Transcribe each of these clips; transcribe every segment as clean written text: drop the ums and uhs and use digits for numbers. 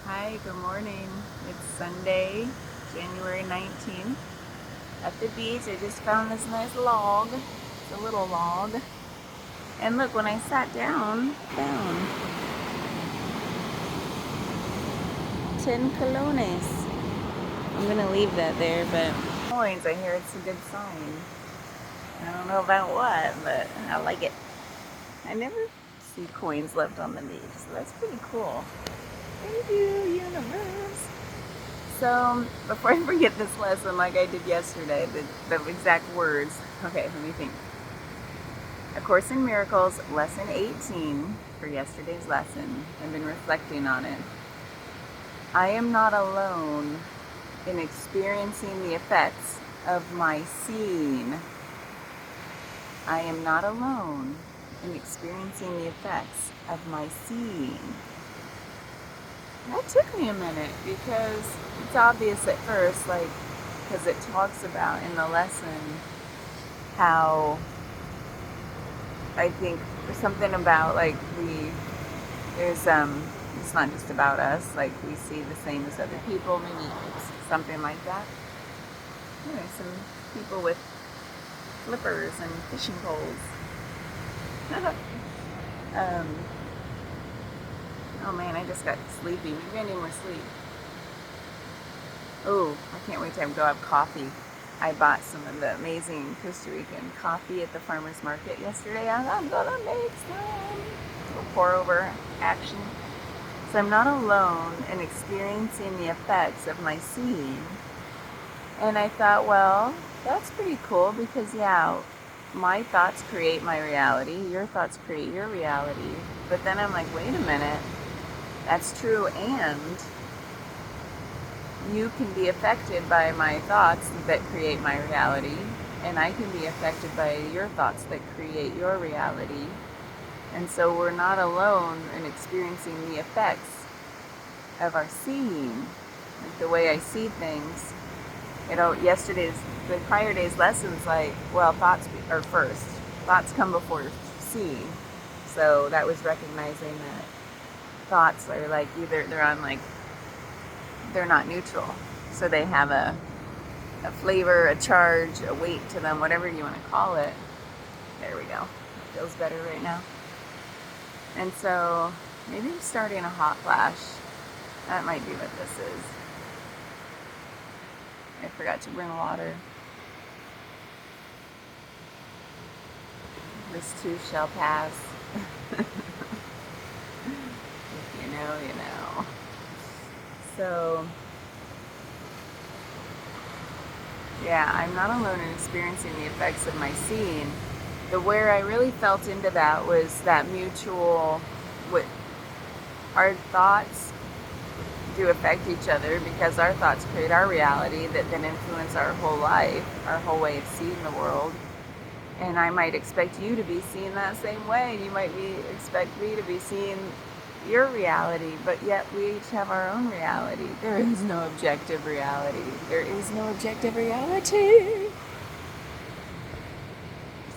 Hi, good morning. It's Sunday, January 19th. At the beach, I just found this nice log. It's a little log. And look, when I sat down, found 10 colones. I'm gonna leave that there, but coins, I hear it's a good sign. I don't know about what, but I like it. I never see coins left on the beach, so that's pretty cool. Thank you, universe. So, before I forget this lesson like I did yesterday, the exact words. Okay, let me think. A Course in Miracles, lesson 18 for yesterday's lesson. I've been reflecting on it. I am not alone in experiencing the effects of my seeing. I am not alone in experiencing the effects of my seeing. That took me a minute because it's obvious at first, like, because it talks about in the lesson how I think something about like there's it's not just about us, like we see the same as other people, maybe it's something like that. There's some people with flippers and fishing poles. um, oh man, I just got sleepy. Maybe I need more sleep. Oh, I can't wait to go have coffee. I bought some of the amazing Costa Rican coffee at the farmer's market yesterday. I'm gonna make some. Little pour over action. So I'm not alone in experiencing the effects of my seeing. And I thought, well, that's pretty cool because, yeah, my thoughts create my reality. Your thoughts create your reality. But then I'm like, wait a minute. That's true, and you can be affected by my thoughts that create my reality, and I can be affected by your thoughts that create your reality. And so we're not alone in experiencing the effects of our seeing, like the way I see things. The prior day's lessons, like, well, thoughts are first. Thoughts come before seeing. So that was recognizing that thoughts are like either they're not neutral. So they have a flavor, a charge, a weight to them, whatever you want to call it. There we go. It feels better right now. And so maybe I'm starting a hot flash. That might be what this is. I forgot to bring water. This too shall pass. If you know, you know. So, yeah, I'm not alone in experiencing the effects of my seeing. Where I really felt into that was that mutual, with our thoughts do affect each other because our thoughts create our reality that then influence our whole life, our whole way of seeing the world. And I might expect you to be seeing that same way. You might expect me to be seeing your reality, but yet we each have our own reality. There is no objective reality. There is no objective reality.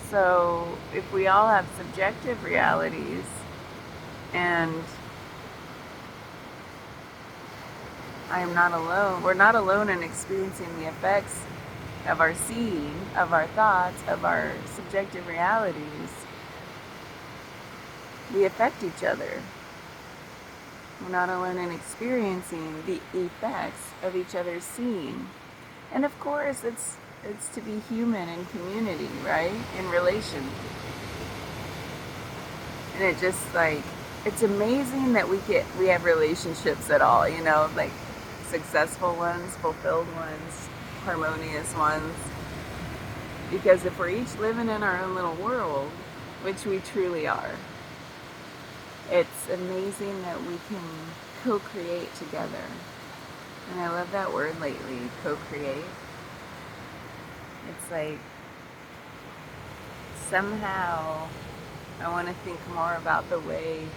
So if we all have subjective realities, and I am not alone, we're not alone in experiencing the effects of our seeing, of our thoughts, of our subjective realities. We affect each other. We're not alone in experiencing the effects of each other's seeing. And of course, it's to be human in community, right? In relation. And it just like, it's amazing that we have relationships at all, like successful ones, fulfilled ones, harmonious ones. Because if we're each living in our own little world, which we truly are, it's amazing that we can co-create together. And I love that word lately, co-create. It's like, somehow I want to think more about the way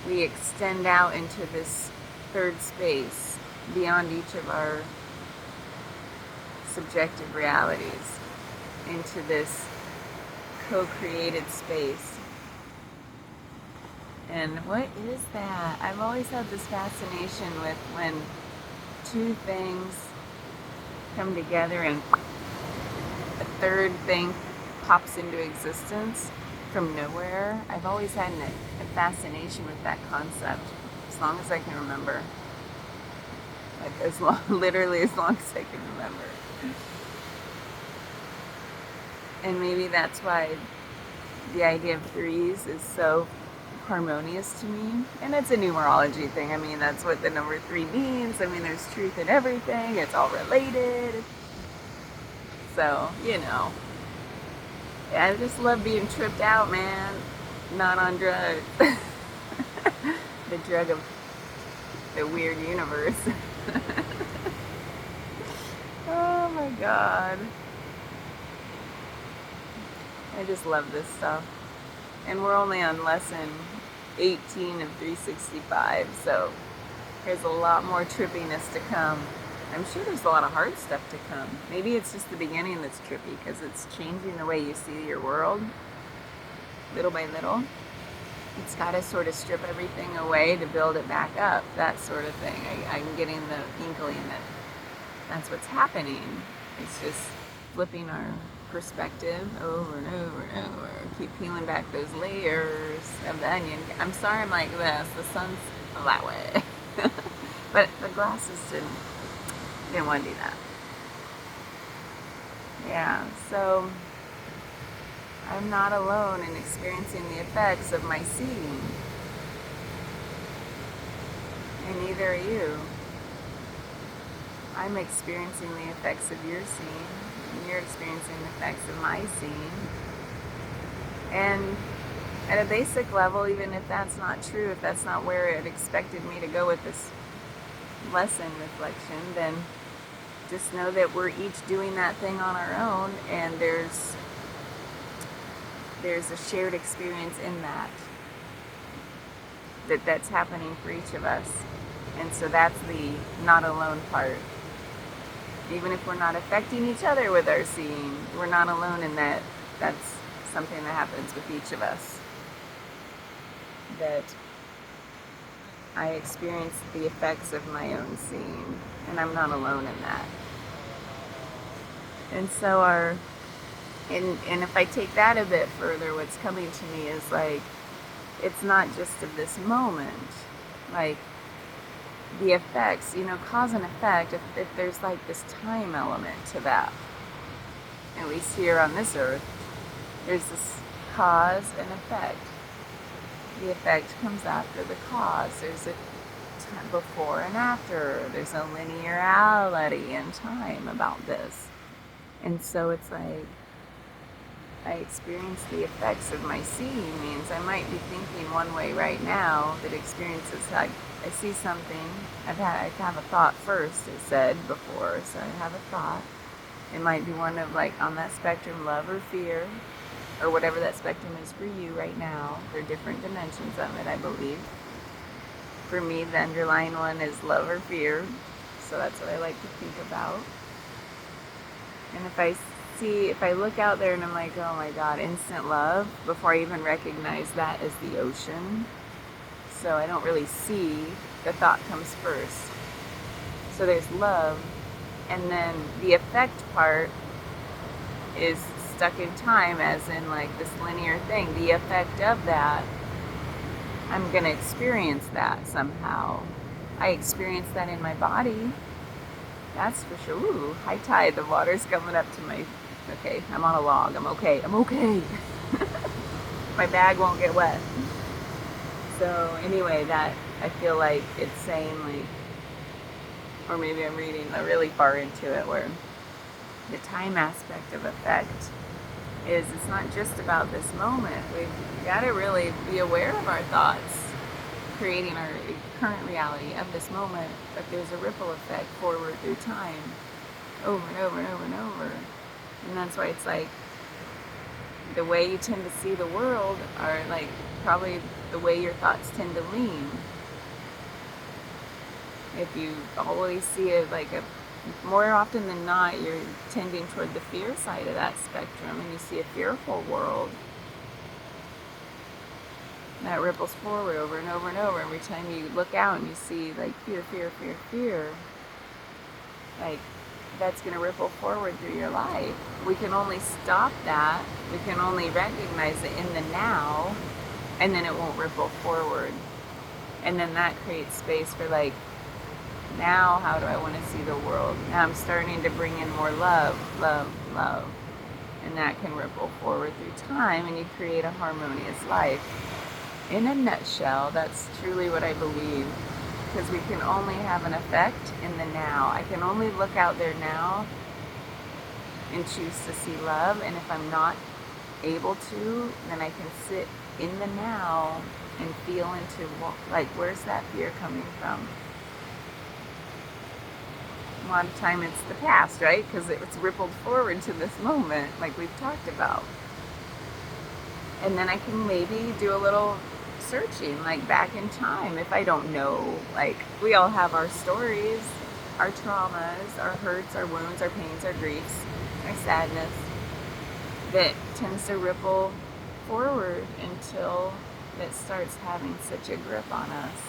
we extend out into this third space beyond each of our subjective realities, into this co-created space. And what is that? I've always had this fascination with when two things come together and a third thing pops into existence from nowhere. I've always had a fascination with that concept as long as I can remember. Like literally as long as I can remember. And maybe that's why the idea of threes is so harmonious to me. And it's a numerology thing. I mean, that's what the number 3 means. I mean, there's truth in everything. It's all related. So, I just love being tripped out, man. Not on drugs. The drug of the weird universe. Oh my God. I just love this stuff. And we're only on lesson 18 of 365, so there's a lot more trippiness to come. I'm sure there's a lot of hard stuff to come. Maybe it's just the beginning that's trippy because it's changing the way you see your world little by little. It's got to sort of strip everything away to build it back up, that sort of thing. I'm getting the inkling that that's what's happening. It's just flipping our perspective over and over and over. Keep peeling back those layers of the onion. I'm sorry I'm like this. The sun's that way. But the glasses didn't want to do that. Yeah, so I'm not alone in experiencing the effects of my seeing. And neither are you. I'm experiencing the effects of your seeing, and you're experiencing the effects of my seeing. And at a basic level, even if that's not true, if that's not where it expected me to go with this lesson reflection, then just know that we're each doing that thing on our own, and there's a shared experience in that's happening for each of us. And so that's the not alone part. Even if we're not affecting each other with our seeing, we're not alone in that. That's something that happens with each of us. That I experience the effects of my own seeing, and I'm not alone in that. And so and if I take that a bit further, what's coming to me is like, it's not just of this moment. Like, the effects, cause and effect, if there's like this time element to that, at least here on this earth, there's this cause and effect. The effect comes after the cause. There's a time before and after. There's a linearity in time about this. And so it's like, I experience the effects of my seeing means I might be thinking one way right now that experiences like I see something, I have a thought first, it said before, so I have a thought. It might be one of like on that spectrum, love or fear, or whatever that spectrum is for you right now. There are different dimensions of it, I believe. For me, the underlying one is love or fear, so that's what I like to think about. And if I look out there and I'm like, oh my God, instant love, before I even recognize that as the ocean. So I don't really see, the thought comes first. So there's love, and then the effect part is stuck in time, as in like this linear thing. The effect of that, I'm going to experience that somehow. I experience that in my body. That's for sure. Ooh, high tide, the water's coming up to my... Okay, I'm on a log. I'm okay. My bag won't get wet. So anyway, that I feel like it's saying like, or maybe I'm reading really far into it, where the time aspect of effect is it's not just about this moment. We've got to really be aware of our thoughts, creating our current reality of this moment, but there's a ripple effect forward through time, over and over and over and over. And that's why it's like the way you tend to see the world are like probably the way your thoughts tend to lean. If you always see it like more often than not, you're tending toward the fear side of that spectrum, and you see a fearful world. that ripples forward over and over and over. Every time you look out and you see like fear, fear, fear, fear, like that's going to ripple forward through your life. We can only stop that. We can only recognize it in the now, and then it won't ripple forward. And then that creates space for like, now how do I want to see the world? Now I'm starting to bring in more love, love, love. And that can ripple forward through time, and you create a harmonious life. In a nutshell, that's truly what I believe. Because we can only have an effect in the now. I can only look out there now and choose to see love. And if I'm not able to, then I can sit in the now and feel into, like, where's that fear coming from? A lot of time it's the past, right? Because it's rippled forward to this moment, like we've talked about. And then I can maybe do a little searching, like back in time, if I don't know. Like, we all have our stories, our traumas, our hurts, our wounds, our pains, our griefs, our sadness, that tends to ripple forward until it starts having such a grip on us.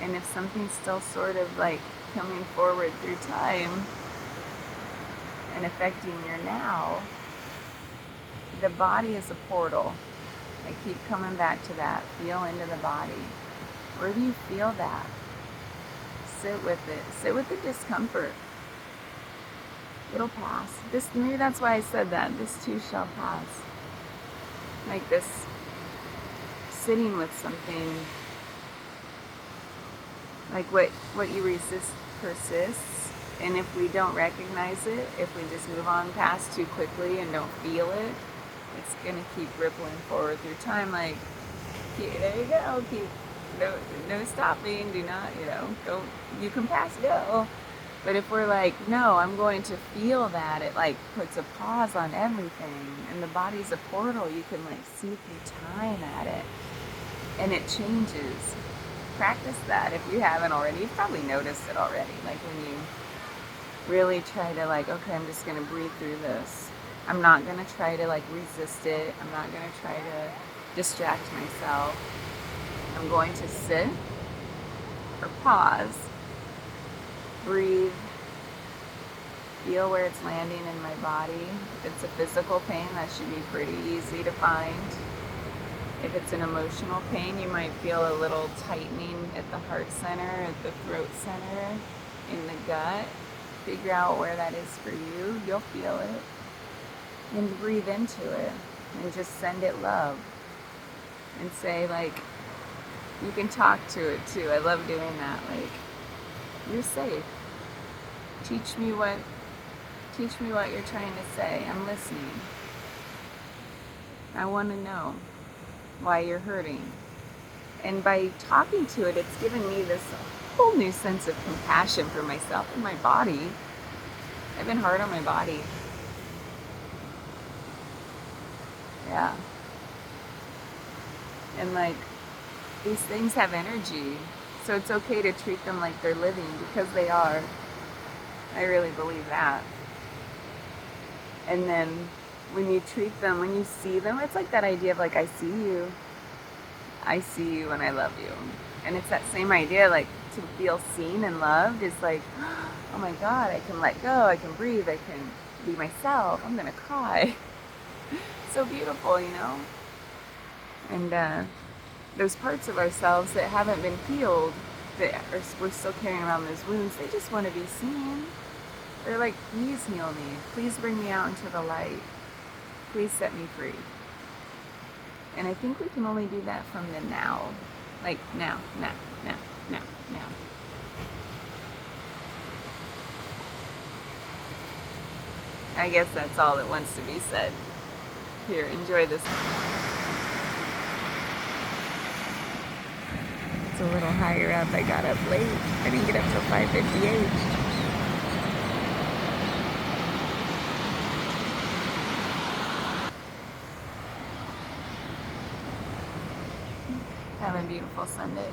And if something's still sort of like coming forward through time and affecting your now, the body is a portal. I keep coming back to that. Feel into the body. Where do you feel that? Sit with it. Sit with the discomfort. It'll pass. Maybe that's why I said that. This too shall pass. Like this, sitting with something, like what you resist persists. And if we don't recognize it, if we just move on past too quickly and don't feel it, it's gonna keep rippling forward through time. Like, there you go. No stopping. Do not, don't. You can pass go. But if we're like, no, I'm going to feel that, it like puts a pause on everything. And the body's a portal. You can like see through time at it, and it changes. Practice that if you haven't already. You've probably noticed it already. Like when you really try to like, okay, I'm just gonna breathe through this. I'm not going to try to like resist it. I'm not going to try to distract myself. I'm going to sit or pause, breathe, feel where it's landing in my body. If it's a physical pain, that should be pretty easy to find. If it's an emotional pain, you might feel a little tightening at the heart center, at the throat center, in the gut. Figure out where that is for you. You'll feel it. And breathe into it and just send it love and say, like, you can talk to it too. I love doing that. Like, you're safe. Teach me what you're trying to say. I'm listening. I want to know why you're hurting. And by talking to it, it's given me this whole new sense of compassion for myself and my body. I've been hard on my body. Yeah. And like, these things have energy, so it's okay to treat them like they're living, because they are. I really believe that. And then when you treat them, when you see them, it's like that idea of like, I see you and I love you. And it's that same idea, like, to feel seen and loved is like, oh my God, I can let go, I can breathe, I can be myself, I'm gonna cry. So beautiful, And those parts of ourselves that haven't been healed, we're still carrying around those wounds, they just want to be seen. They're like, please heal me. Please bring me out into the light. Please set me free. And I think we can only do that from the now. Like now. I guess that's all that wants to be said. Here, enjoy this. It's a little higher up. I got up late. I didn't get up till 5:58. Have a beautiful Sunday.